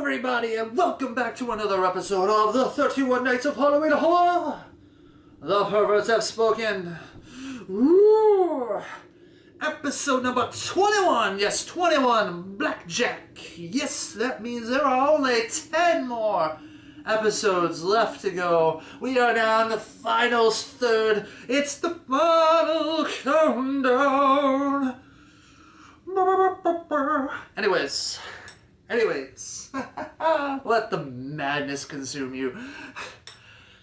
everybody, and welcome back to another episode of the 31 Nights of Halloween Horror. The Perverts Have Spoken. Ooh. Episode number 21. Yes, 21. Blackjack. Yes, that means there are only 10 more episodes left to go. We are now in the finals third. It's the final countdown. Anyways, let the madness consume you.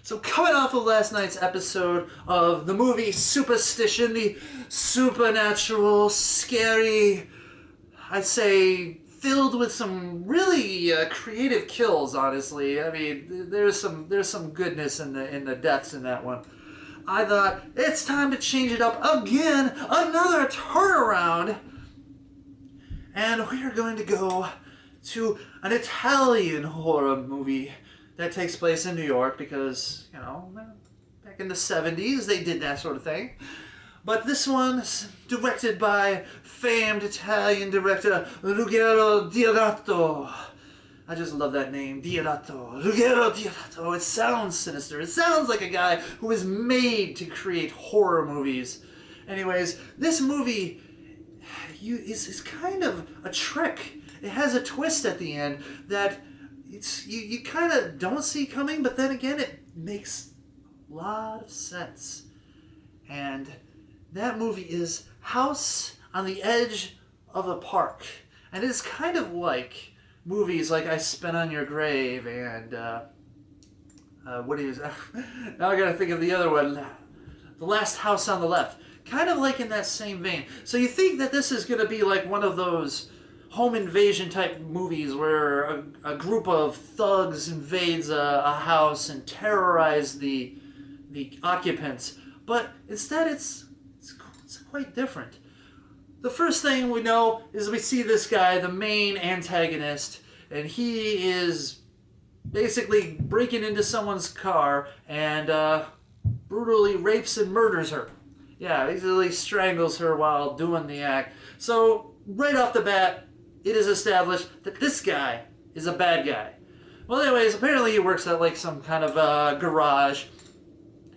So coming off of last night's episode of the movie Superstition, the supernatural, scary, I'd say filled with some really creative kills, honestly. I mean, there's some goodness in the deaths in that one. I thought, it's time to change it up again, another turnaround. And we are going to go to an Italian horror movie that takes place in New York because, you know, back in the 70s they did that sort of thing. But this one's directed by famed Italian director Ruggero Deodato. I just love that name, Deodato. Ruggero Deodato. It sounds sinister. It sounds like a guy who is made to create horror movies. Anyways, this movie is kind of a trick. It has a twist at the end that you kind of don't see coming, but then again it makes a lot of sense. And that movie is House on the Edge of a Park. And it's kind of like movies like I Spit on Your Grave and what is now I gotta think of the other one, The Last House on the Left. Kind of like in that same vein. So you think that this is going to be like one of those home invasion type movies where a group of thugs invades a house and terrorize the occupants. But instead it's quite different. The first thing we know is we see this guy, the main antagonist, and he is basically breaking into someone's car and brutally rapes and murders her. Yeah, easily strangles her while doing the act. So, right off the bat, it is established that this guy is a bad guy. Well, anyways, apparently he works at like some kind of garage.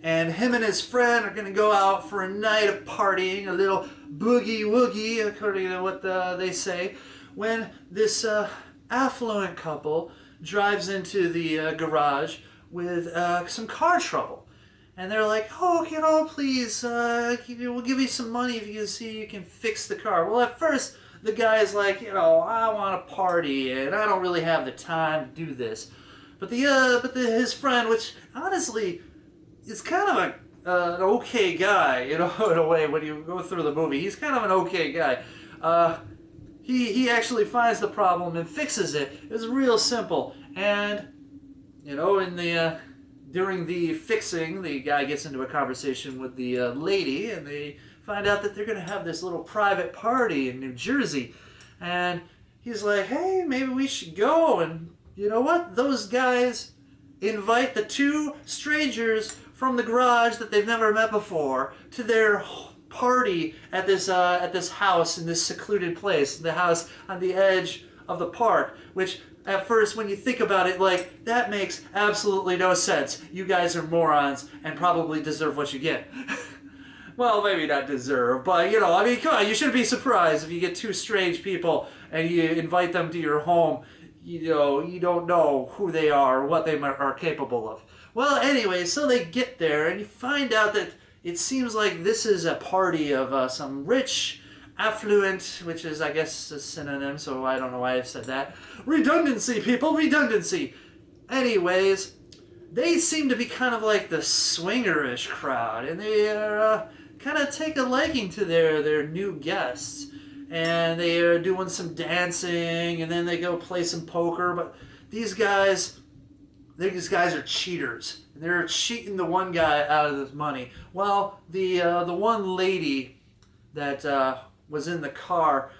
And him and his friend are going to go out for a night of partying, a little boogie-woogie, according to what they say, when this affluent couple drives into the garage with some car trouble. And they're like, oh, you know, please, we'll give you some money if you can see you can fix the car. Well, at first, the guy's like, you know, I want to party, and I don't really have the time to do this. But his friend, which honestly is kind of an okay guy, you know, in a way, when you go through the movie, he's kind of an okay guy. He actually finds the problem and fixes it. It's real simple. And, you know, during the fixing, the guy gets into a conversation with the lady, and they find out that they're going to have this little private party in New Jersey. And he's like, hey, maybe we should go. And you know what? Those guys invite the two strangers from the garage that they've never met before to their party at this house in this secluded place, the house on the edge of the park, which at first, when you think about it, like, that makes absolutely no sense. You guys are morons and probably deserve what you get. Well, maybe not deserve, but, you know, I mean, come on, you shouldn't be surprised if you get two strange people and you invite them to your home. You know, you don't know who they are or what they are capable of. Well, anyway, so they get there and you find out that it seems like this is a party of some rich, affluent, which is, I guess, a synonym, so I don't know why I said that. Redundancy, people, redundancy. Anyways, they seem to be kind of like the swingerish crowd, and they are kind of take a liking to their new guests. And they are doing some dancing, and then they go play some poker, but these guys are cheaters. They're cheating the one guy out of his money. Well, the one lady that was in the car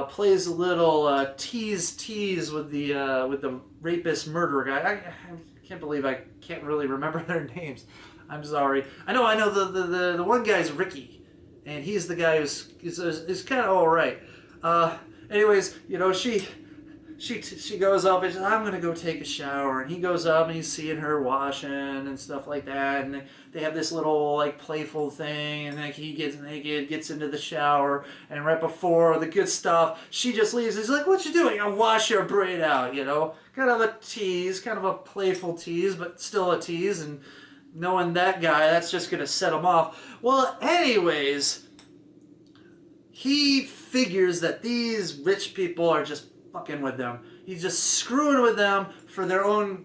plays a little tease with the rapist murderer guy. I can't believe I can't really remember their names. I'm sorry. I know the one guy's Ricky, and he's the guy who's kind of all right. Anyways, you know, she she goes up and she's like, I'm gonna go take a shower, and he goes up and he's seeing her washing and stuff like that, and they have this little like playful thing, and like he gets naked, gets into the shower, and right before the good stuff, she just leaves. He's like, what you doing? I'll wash your braid out, you know, kind of a tease, kind of a playful tease, but still a tease, and knowing that guy, that's just gonna set him off. Well, anyways, he figures that these rich people are just fucking with them. He's just screwing with them for their own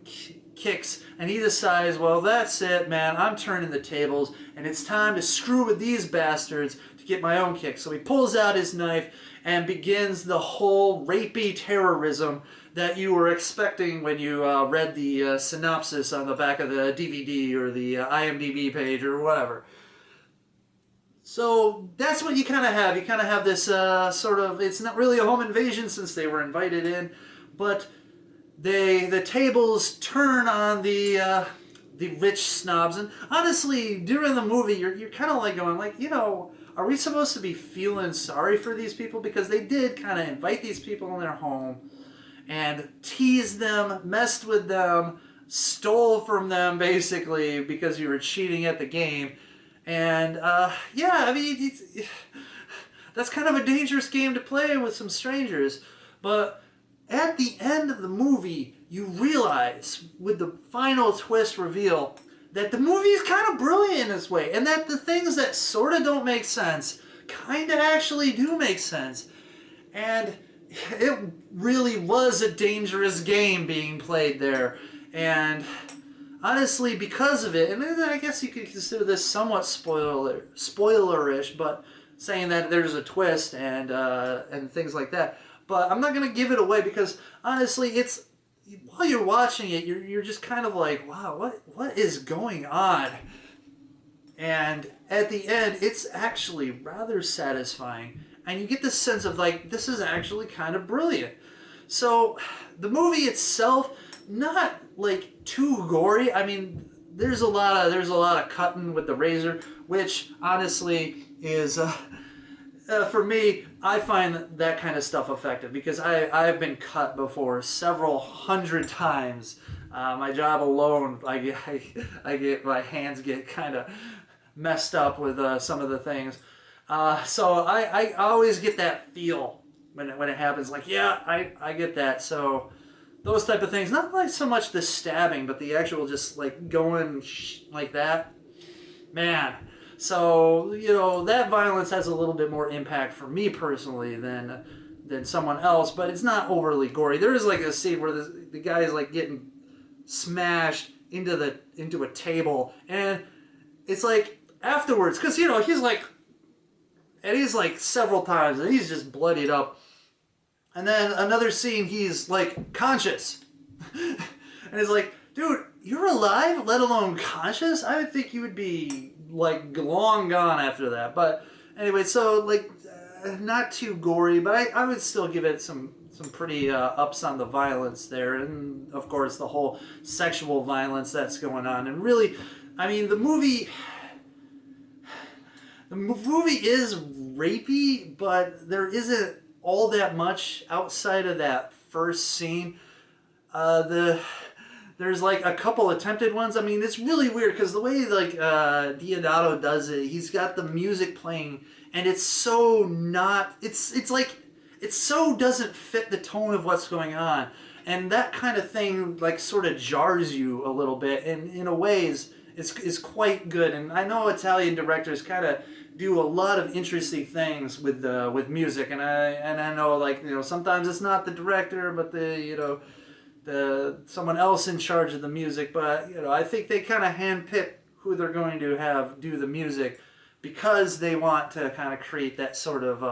kicks, and he decides, well, that's it, man. I'm turning the tables, and it's time to screw with these bastards to get my own kicks. So he pulls out his knife and begins the whole rapey terrorism that you were expecting when you read the synopsis on the back of the DVD or the IMDb page or whatever. So that's what you kind of have. You kind of have this sort of, it's not really a home invasion since they were invited in, but the tables turn on the rich snobs. And honestly, during the movie, you're kind of like going, like, you know, are we supposed to be feeling sorry for these people? Because they did kind of invite these people in their home and teased them, messed with them, stole from them, basically, because you were cheating at the game. And, yeah, I mean, that's kind of a dangerous game to play with some strangers. But at the end of the movie, you realize, with the final twist reveal, that the movie is kind of brilliant in this way. And that the things that sort of don't make sense kind of actually do make sense. And it really was a dangerous game being played there. And honestly, because of it, and I guess you could consider this somewhat spoilerish, but saying that there's a twist and things like that. But I'm not going to give it away because honestly, it's while you're watching it, you're just kind of like, wow, what is going on? And at the end, it's actually rather satisfying, and you get this sense of like, this is actually kind of brilliant. So the movie itself, not like too gory. I mean, there's a lot of cutting with the razor, which honestly is for me, I find that kind of stuff effective because I've been cut before several hundred times. My job alone, I get my hands get kind of messed up with some of the things. So I always get that feel when it happens. Like, yeah, I get that. So those type of things, not like so much the stabbing, but the actual just like going like that, man. So, you know, that violence has a little bit more impact for me personally than someone else, but it's not overly gory. There is like a scene where the guy is like getting smashed into a table, and it's like afterwards, because you know he's like several times, and he's just bloodied up. And then another scene, he's like conscious. And it's like, dude, you're alive, let alone conscious? I would think you would be like long gone after that. But anyway, so like not too gory, but I would still give it some pretty ups on the violence there. And of course the whole sexual violence that's going on. And really, I mean, the movie is rapey, but there isn't all that much outside of that first scene. There's like a couple attempted ones. I mean, it's really weird because the way like Deodato does it, he's got the music playing, and it's so not. It's like it so doesn't fit the tone of what's going on, and that kind of thing like sort of jars you a little bit, and in a ways is quite good. And I know Italian directors kind of do a lot of interesting things with music, and I know, like, you know, sometimes it's not the director, but the someone else in charge of the music. But you know, I think they kind of handpick who they're going to have do the music because they want to kind of create that sort of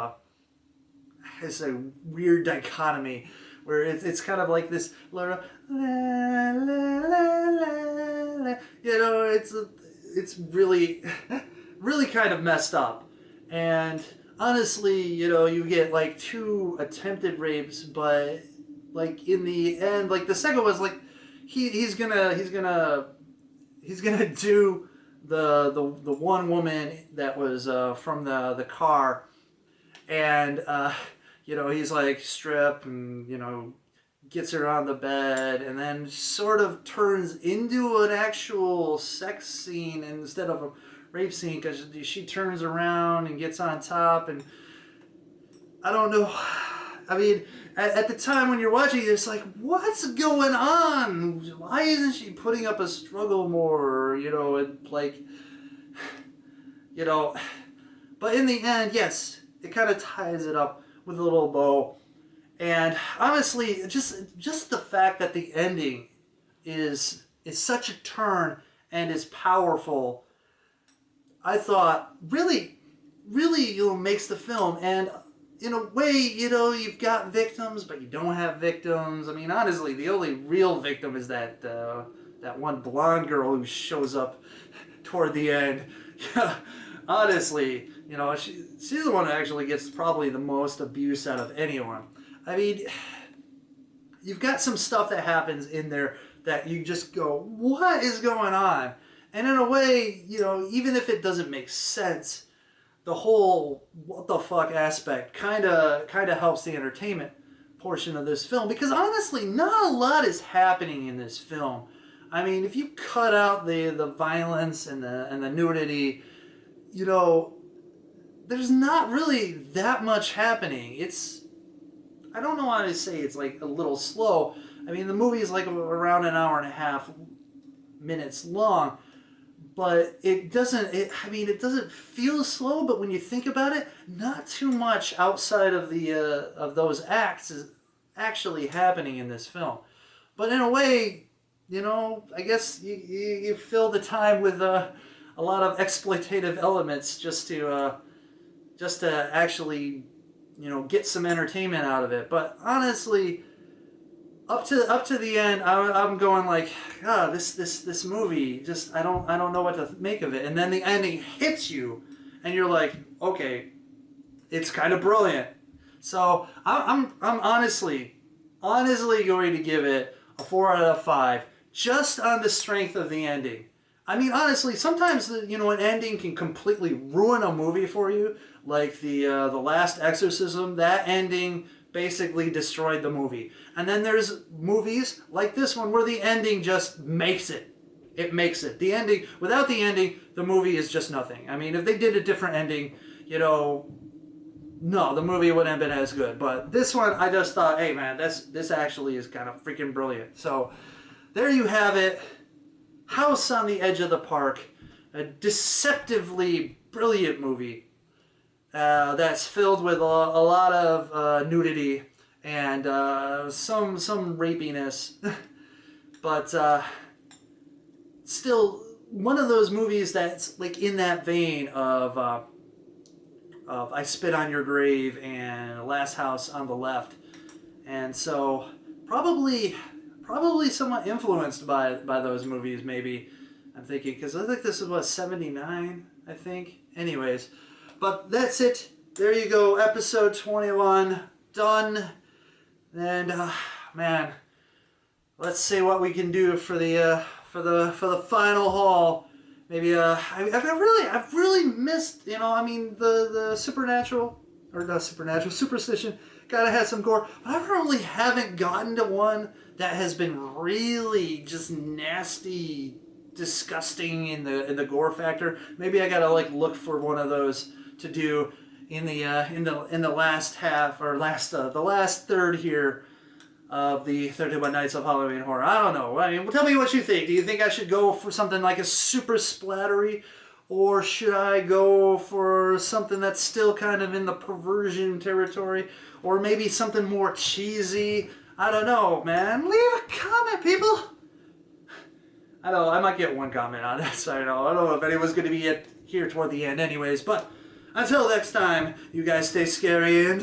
it's a weird dichotomy where it's kind of like this little la, la, la, la, la. You know, it's really really kind of messed up. And honestly, you know, you get like 2 attempted rapes, but like in the end, like the second was like he's gonna do the one woman that was from the car, and you know, he's like strip, and you know, gets her on the bed, and then sort of turns into an actual sex scene instead of a rape scene, because she turns around and gets on top, and I don't know. I mean, at the time when you're watching, it's like, what's going on? Why isn't she putting up a struggle more? You know, and like, you know. But in the end, yes, it kind of ties it up with a little bow. And honestly, just the fact that the ending is such a turn and is powerful, I thought really, makes the film. And in a way, you've got victims, but you don't have victims. I mean, honestly, the only real victim is that one blonde girl who shows up toward the end. Honestly, she's the one who actually gets probably the most abuse out of anyone. I mean, you've got some stuff that happens in there that you just go, what is going on? And in a way, even if it doesn't make sense, the whole what the fuck aspect kind of helps the entertainment portion of this film, because honestly, not a lot is happening in this film. I mean, if you cut out the violence and the nudity, there's not really that much happening. I don't know how to say it's like a little slow. I mean, the movie is like around an hour and a half minutes long, but it doesn't feel slow, but when you think about it, not too much outside of of those acts is actually happening in this film. But in a way, I guess you fill the time with a lot of exploitative elements just to actually get some entertainment out of it. But honestly, up to the end, I'm going like, God, this movie just I don't know what to make of it. And then the ending hits you, and you're like, okay, it's kind of brilliant. So I'm honestly going to give it a 4 out of 5, just on the strength of the ending. I mean, honestly, sometimes an ending can completely ruin a movie for you. Like the Last Exorcism, that ending basically destroyed the movie. And then there's movies like this one where the ending just makes it. It makes it. The ending, without the ending, the movie is just nothing. I mean, if they did a different ending, no, the movie wouldn't have been as good. But this one, I just thought, hey man, this actually is kind of freaking brilliant. So there you have it. House on the Edge of the Park, a deceptively brilliant movie that's filled with a lot of nudity and some rapiness, but still one of those movies that's like in that vein of I Spit on Your Grave and Last House on the Left, and so probably somewhat influenced by those movies, maybe. I'm thinking, because I think this is, what, 79, I think? Anyways, but that's it. There you go, episode 21, done. And, man, let's see what we can do for the final haul. Maybe, I've really missed, the supernatural, or not supernatural, superstition. Gotta have some gore, but I really haven't gotten to one that has been really just nasty, disgusting in the gore factor. Maybe I gotta like look for one of those to do in the last half, or the last third here of the 31 Nights of Halloween Horror. I don't know. I mean, tell me what you think. Do you think I should go for something like a super splattery, or should I go for something that's still kind of in the perversion territory? Or maybe something more cheesy? I don't know, man. Leave a comment, people! I know, I might get one comment on this. I don't know if anyone's going to be here toward the end anyways. But until next time, you guys stay scary and